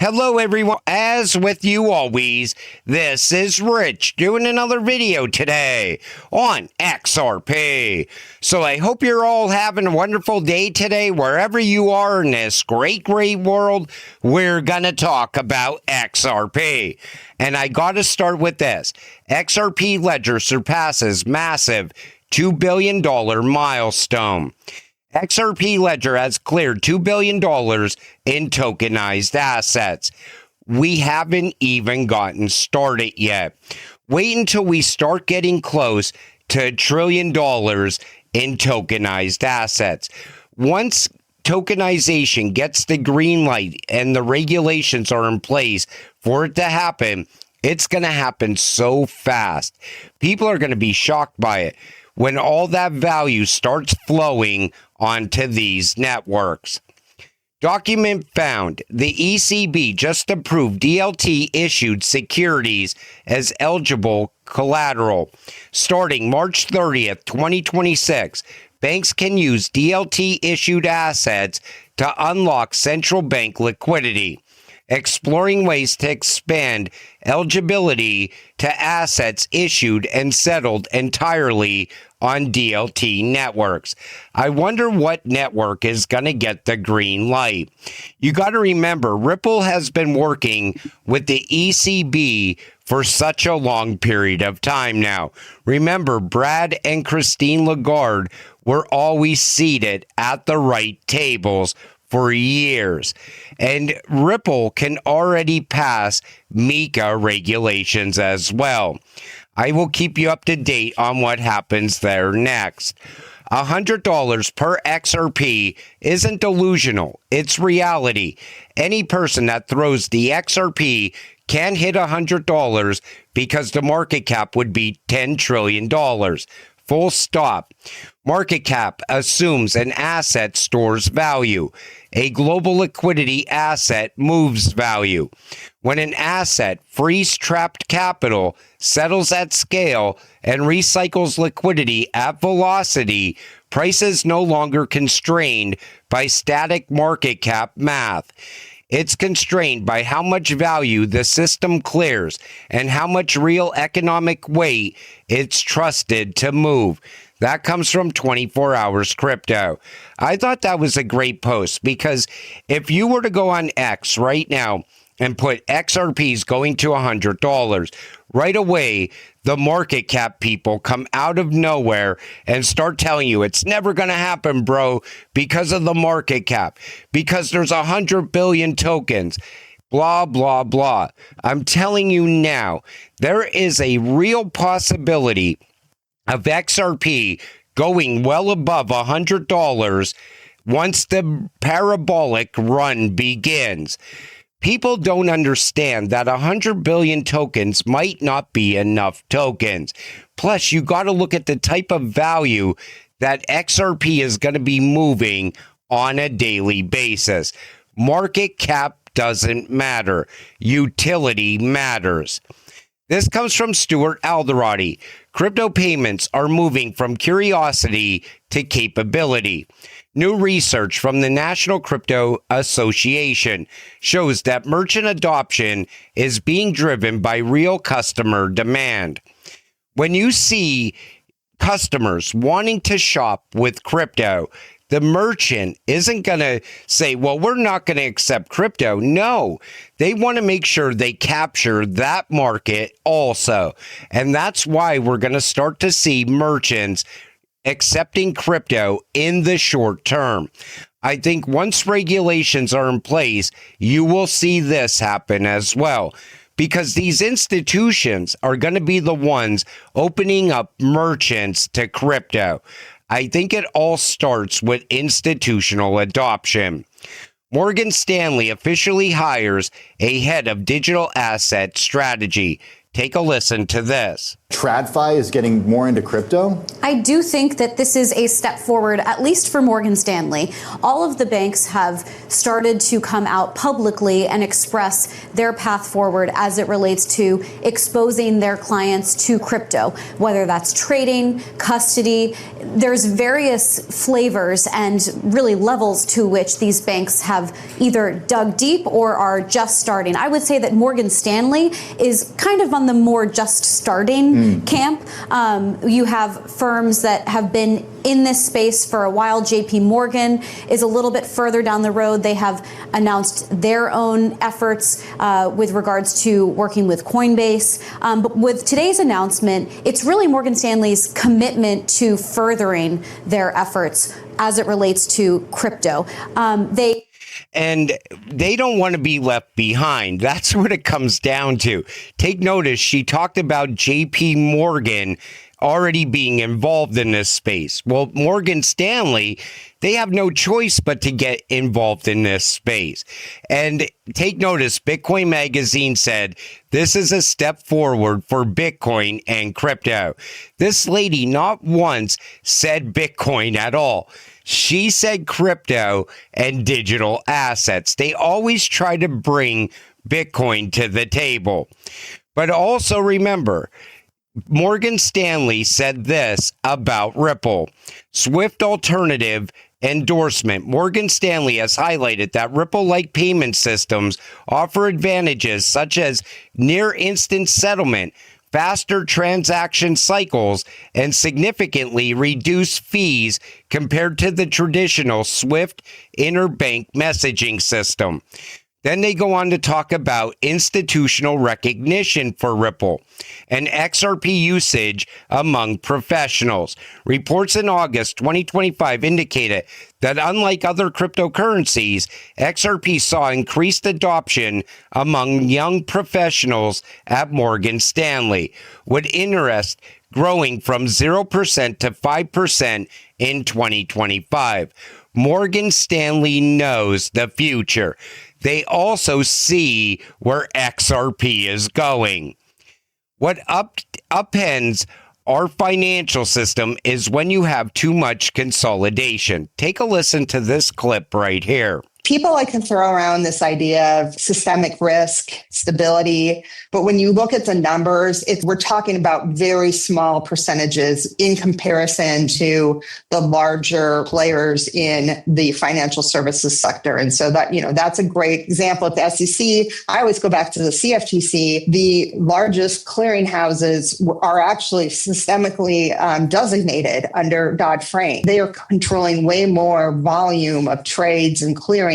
Hello everyone, as with you always, this is Rich doing another video today on XRP. So I hope you're all having a wonderful day today wherever you are in this great world. We're gonna talk about XRP. And I gotta start with this. XRP Ledger surpasses massive $2 billion milestone. XRP Ledger has cleared $2 billion in tokenized assets. We haven't even gotten started yet. Wait until we start getting close to $1 trillion in tokenized assets. Once tokenization gets the green light and the regulations are in place for it to happen, it's going to happen so fast. People are going to be shocked by it when all that value starts flowing onto these networks. Document found: the ECB just approved DLT issued securities as eligible collateral. Starting March 30th, 2026, banks can use DLT issued assets to unlock central bank liquidity, exploring ways to expand eligibility to assets issued and settled entirely on DLT networks. I wonder what network is going to get the green light. You got to remember, Ripple has been working with the ECB for such a long period of time now. Remember, Brad and Christine Lagarde were always seated at the right tables for years, and Ripple can already pass MiCA regulations as well. I will keep you up to date on what happens there next. $100 per XRP isn't delusional, it's reality. Any person that throws the XRP can hit $100 because the market cap would be $10 trillion. Full stop. Market cap assumes an asset stores value. A global liquidity asset moves value. When an asset frees trapped capital, settles at scale, and recycles liquidity at velocity, price is no longer constrained by static market cap math. It's constrained by how much value the system clears and how much real economic weight it's trusted to move. That comes from 24 Hours Crypto. I thought that was a great post because if you were to go on X right now and put XRPs going to $100, right away, the market cap people come out of nowhere and start telling you it's never going to happen, bro, because of the market cap, because there's 100 billion tokens, blah, blah, blah. I'm telling you now, there is a real possibility of XRP going well above $100 once the parabolic run begins. People don't understand that 100 billion tokens might not be enough tokens. Plus, you got to look at the type of value that XRP is going to be moving on a daily basis. Market cap doesn't matter. Utility matters. This comes from Stuart Alderati. Crypto payments are moving from curiosity to capability. New research from the National Crypto Association shows that merchant adoption is being driven by real customer demand. When you see customers wanting to shop with crypto, the merchant isn't going to say, well, we're not going to accept crypto. No, they want to make sure they capture that market also. And that's why we're going to start to see merchants accepting crypto in the short term. I think once regulations are in place, you will see this happen as well, because these institutions are going to be the ones opening up merchants to crypto. I think it all starts with institutional adoption. Morgan Stanley officially hires a head of digital asset strategy. Take a listen to this. TradFi is getting more into crypto? I do think that this is a step forward, at least for Morgan Stanley. All of the banks have started to come out publicly and express their path forward as it relates to exposing their clients to crypto, whether that's trading, custody. There's various flavors and really levels to which these banks have either dug deep or are just starting. I would say that Morgan Stanley is kind of on the more just starting camp. You have firms that have been in this space for a while. JP Morgan is a little bit further down the road. They have announced their own efforts with regards to working with Coinbase. But with today's announcement, it's really Morgan Stanley's commitment to furthering their efforts as it relates to crypto. And they don't want to be left behind. That's what it comes down to. Take notice, she talked about JP Morgan already being involved in this space. Well, Morgan Stanley, they have no choice but to get involved in this space. And take notice, Bitcoin Magazine said, this is a step forward for Bitcoin and crypto. This lady not once said Bitcoin at all. She said crypto and digital assets. They always try to bring Bitcoin to the table. But also remember, Morgan Stanley said this about Ripple. Swift alternative endorsement. Morgan Stanley has highlighted that Ripple-like payment systems offer advantages such as near instant settlement, faster transaction cycles, and significantly reduced fees compared to the traditional Swift interbank messaging system. Then they go on to talk about institutional recognition for Ripple and XRP usage among professionals. Reports in August 2025 indicated that unlike other cryptocurrencies, XRP saw increased adoption among young professionals at Morgan Stanley, with interest growing from 0% to 5% in 2025. Morgan Stanley knows the future. They also see where XRP is going. What upends our financial system is when you have too much consolidation. Take a listen to this clip right here. People like to throw around this idea of systemic risk, stability, but when you look at the numbers, we're talking about very small percentages in comparison to the larger players in the financial services sector. And so that's a great example. At the SEC, I always go back to the CFTC. The largest clearinghouses are actually systemically designated under Dodd-Frank. They are controlling way more volume of trades and clearing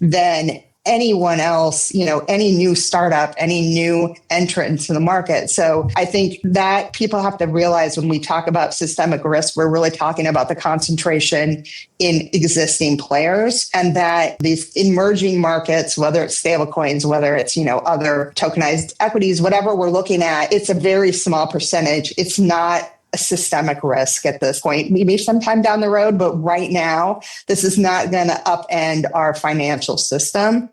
than anyone else, any new startup, any new entrant into the market. So I think that people have to realize when we talk about systemic risk, we're really talking about the concentration in existing players, and that these emerging markets, whether it's stablecoins, whether it's, other tokenized equities, whatever we're looking at, it's a very small percentage. It's not a systemic risk at this point, maybe sometime down the road, but right now, this is not going to upend our financial system.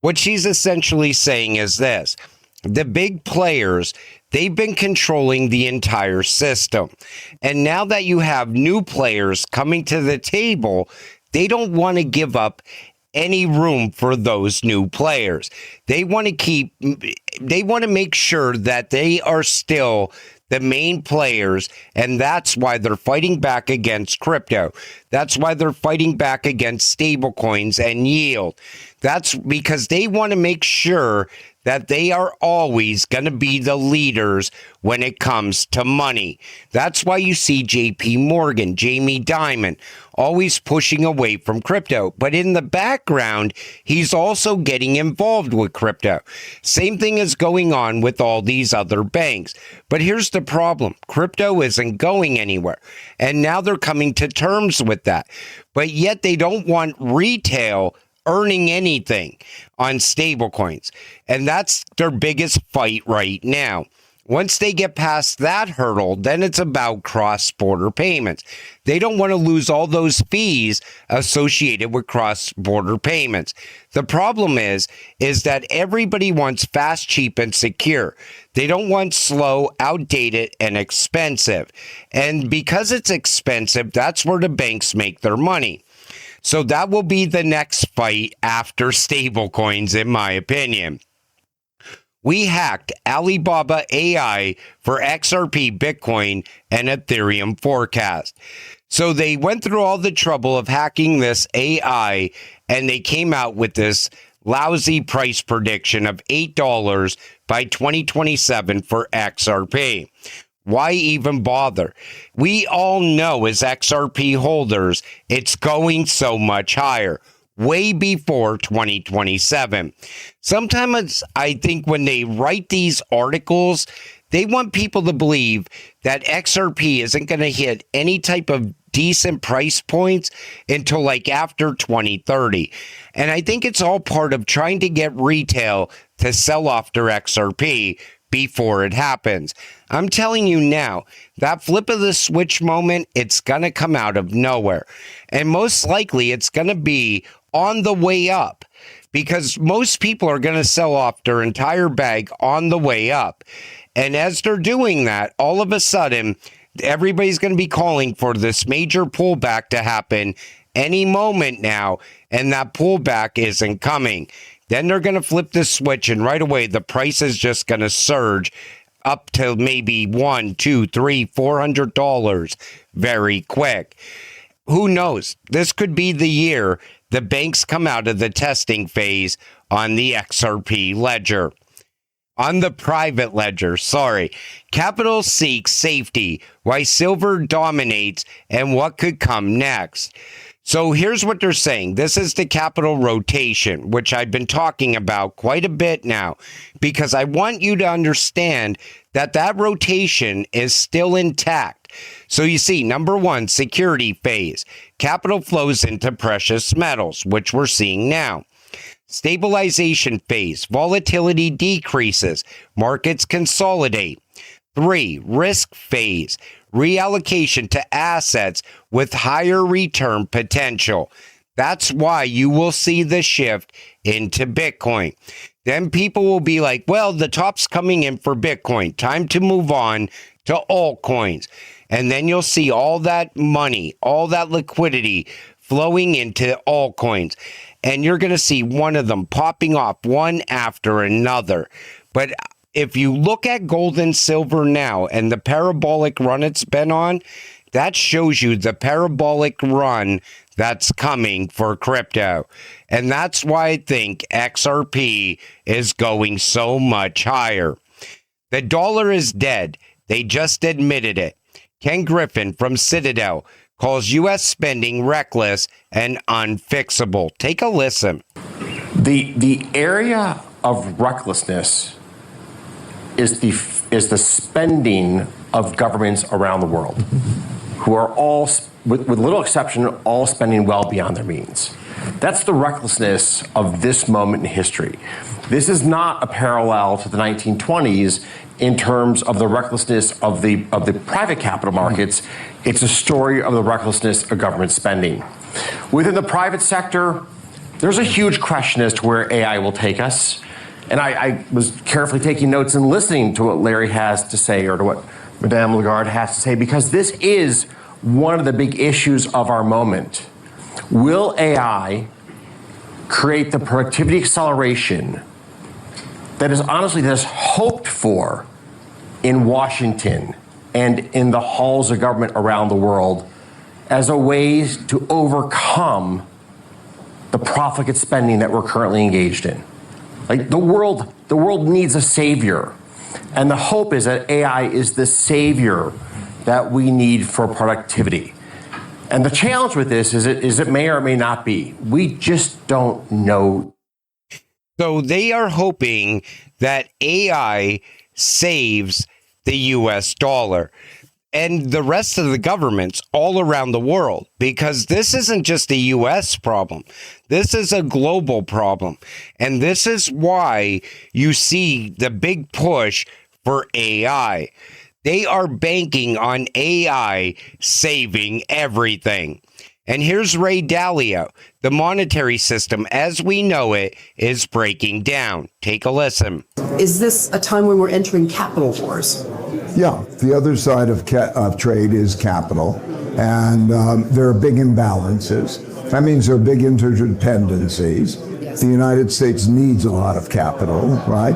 What she's essentially saying is this: the big players, they've been controlling the entire system. And now that you have new players coming to the table, they don't want to give up any room for those new players. They want to make sure that they are still the main players, and that's why they're fighting back against crypto. That's why they're fighting back against stablecoins and yield. That's because they want to make sure that they are always going to be the leaders when it comes to money. That's why you see JP Morgan, Jamie Dimon, always pushing away from crypto. But in the background, he's also getting involved with crypto. Same thing is going on with all these other banks. But here's the problem. Crypto isn't going anywhere. And now they're coming to terms with that. But yet they don't want retail earning anything on stablecoins. And that's their biggest fight right now. Once they get past that hurdle, then it's about cross-border payments. They don't want to lose all those fees associated with cross-border payments. The problem is that everybody wants fast, cheap, and secure. They don't want slow, outdated, and expensive. And because it's expensive, that's where the banks make their money. So that will be the next fight after stablecoins, in my opinion. We hacked Alibaba AI for XRP, Bitcoin, and Ethereum forecast. So they went through all the trouble of hacking this AI, and they came out with this lousy price prediction of $8 by 2027 for XRP. Why even bother? We all know as XRP holders, it's going so much higher. Way before 2027. Sometimes I think when they write these articles, they want people to believe that XRP isn't going to hit any type of decent price points until like after 2030. And I think it's all part of trying to get retail to sell off their XRP before it happens. I'm telling you now, that flip of the switch moment, it's going to come out of nowhere. And most likely it's going to be on the way up, because most people are going to sell off their entire bag on the way up. And as they're doing that, all of a sudden, everybody's going to be calling for this major pullback to happen any moment now, and that pullback isn't coming. Then they're going to flip the switch, and right away, the price is just going to surge up to maybe $100, $200, $300, $400 very quick. Who knows? This could be the year the banks come out of the testing phase on the XRP ledger. On the private ledger, capital seeks safety, why silver dominates, and what could come next. So here's what they're saying. This is the capital rotation, which I've been talking about quite a bit now, because I want you to understand that that rotation is still intact. So you see, number one, security phase. Capital flows into precious metals, which we're seeing now. Stabilization phase. Volatility decreases. Markets consolidate. 3, risk phase. Reallocation to assets with higher return potential. That's why you will see the shift into Bitcoin. Then people will be like, well, the top's coming in for Bitcoin. Time to move on to altcoins. And then you'll see all that money, all that liquidity flowing into altcoins. And you're going to see one of them popping off one after another. But if you look at gold and silver now and the parabolic run it's been on, that shows you the parabolic run that's coming for crypto. And that's why I think XRP is going so much higher. The dollar is dead. They just admitted it. Ken Griffin from Citadel calls U.S. spending reckless and unfixable. Take a listen. The area of recklessness is the spending of governments around the world, who are all, with little exception, all spending well beyond their means. That's the recklessness of this moment in history. This is not a parallel to the 1920s in terms of the recklessness of the private capital markets. It's a story of the recklessness of government spending. Within the private sector, there's a huge question as to where AI will take us. And I was carefully taking notes and listening to what Larry has to say, or to what Madame Lagarde has to say, because this is one of the big issues of our moment. Will AI create the productivity acceleration that is hoped for in Washington and in the halls of government around the world as a way to overcome the profligate spending that we're currently engaged in? Like the world needs a savior. And the hope is that AI is the savior that we need for productivity. And the challenge with this is it may or may not be. We just don't know. So they are hoping that AI saves the US dollar and the rest of the governments all around the world, because this isn't just a US problem. This is a global problem. And this is why you see the big push for AI. They are banking on AI saving everything. And here's Ray Dalio. The monetary system as we know it is breaking down. Take a listen. Is this a time when we're entering capital wars? Yeah, the other side of trade is capital, and there are big imbalances. That means there are big interdependencies. Yes. The United States needs a lot of capital, right?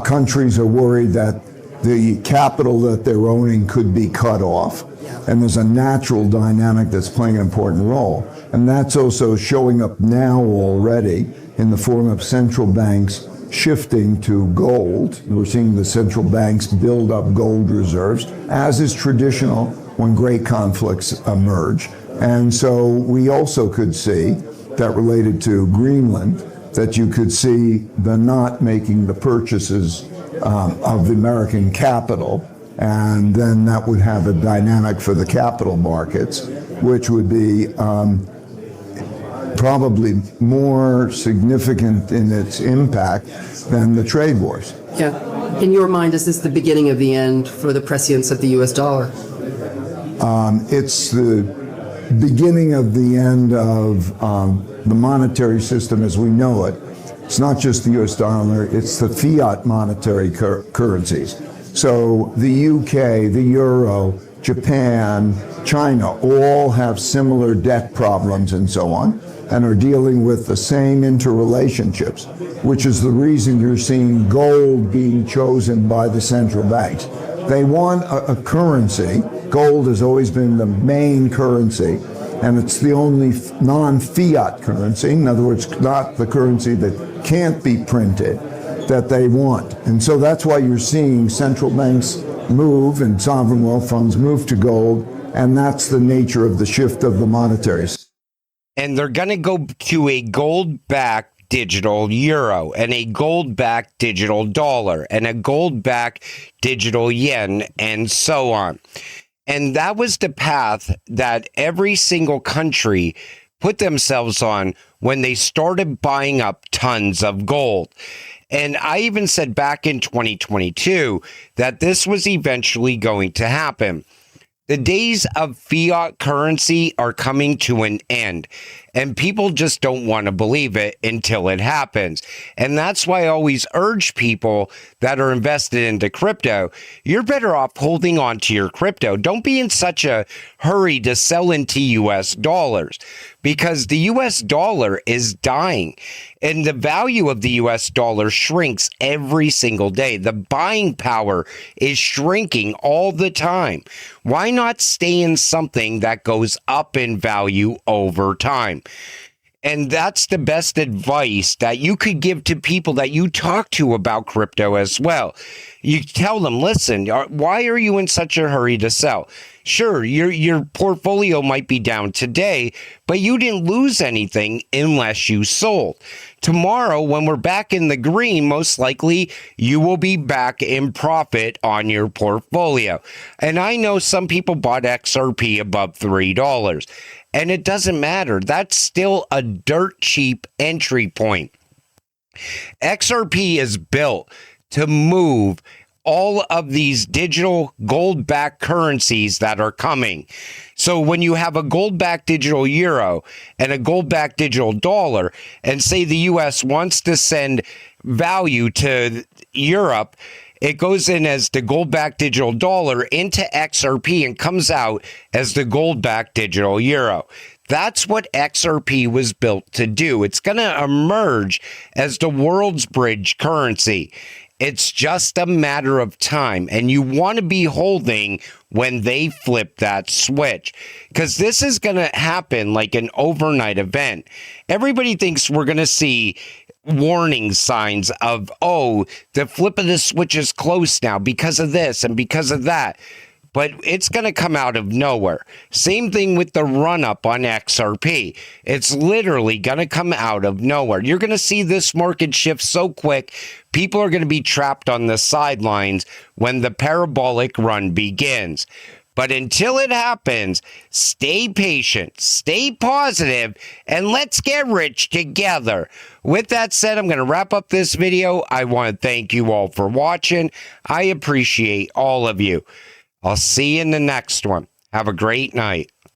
Countries are worried that the capital that they're owning could be cut off. And there's a natural dynamic that's playing an important role. And that's also showing up now already in the form of central banks shifting to gold. We're seeing the central banks build up gold reserves, as is traditional when great conflicts emerge. And so we also could see that related to Greenland, that you could see the not making the purchases of the American capital, and then that would have a dynamic for the capital markets, which would be probably more significant in its impact than the trade wars. Yeah. In your mind, is this the beginning of the end for the prescience of the U.S. dollar? It's the beginning of the end of the monetary system as we know it. It's not just the U.S. dollar, it's the fiat monetary currencies. So the UK, the euro, Japan, China all have similar debt problems and so on, and are dealing with the same interrelationships, which is the reason you're seeing gold being chosen by the central banks. They want a currency. Gold has always been the main currency, and it's the only non-fiat currency. In other words, not the currency that can't be printed, that they want. And so that's why you're seeing central banks move and sovereign wealth funds move to gold, and that's the nature of the shift of the monetary system. And they're going to go to a gold-backed digital euro and a gold-backed digital dollar and a gold-backed digital yen and so on. And that was the path that every single country put themselves on when they started buying up tons of gold. And I even said back in 2022 that this was eventually going to happen. The days of fiat currency are coming to an end, and people just don't want to believe it until it happens. And that's why I always urge people that are invested into crypto, you're better off holding on to your crypto. Don't be in such a hurry to sell into US dollars, because the US dollar is dying and the value of the US dollar shrinks every single day. The buying power is shrinking all the time. Why not stay in something that goes up in value over time? And that's the best advice that you could give to people that you talk to about crypto as well. You tell them, listen, why are you in such a hurry to sell? Sure, your portfolio might be down today, but you didn't lose anything unless you sold. Tomorrow, when we're back in the green, most likely you will be back in profit on your portfolio. And I know some people bought XRP above $3, and it doesn't matter. That's still a dirt cheap entry point. XRP is built to move all of these digital gold-backed currencies that are coming. So when you have a gold-backed digital euro and a gold-backed digital dollar, and say the US wants to send value to Europe, it goes in as the gold-backed digital dollar into XRP and comes out as the gold-backed digital euro. That's what XRP was built to do. It's going to emerge as the world's bridge currency. It's just a matter of time, and you want to be holding when they flip that switch, because this is going to happen like an overnight event. Everybody thinks we're going to see warning signs of, oh, the flip of the switch is close now because of this and because of that. But it's going to come out of nowhere. Same thing with the run-up on XRP. It's literally going to come out of nowhere. You're going to see this market shift so quick, people are going to be trapped on the sidelines when the parabolic run begins. But until it happens, stay patient, stay positive, and let's get rich together. With that said, I'm going to wrap up this video. I want to thank you all for watching. I appreciate all of you. I'll see you in the next one. Have a great night.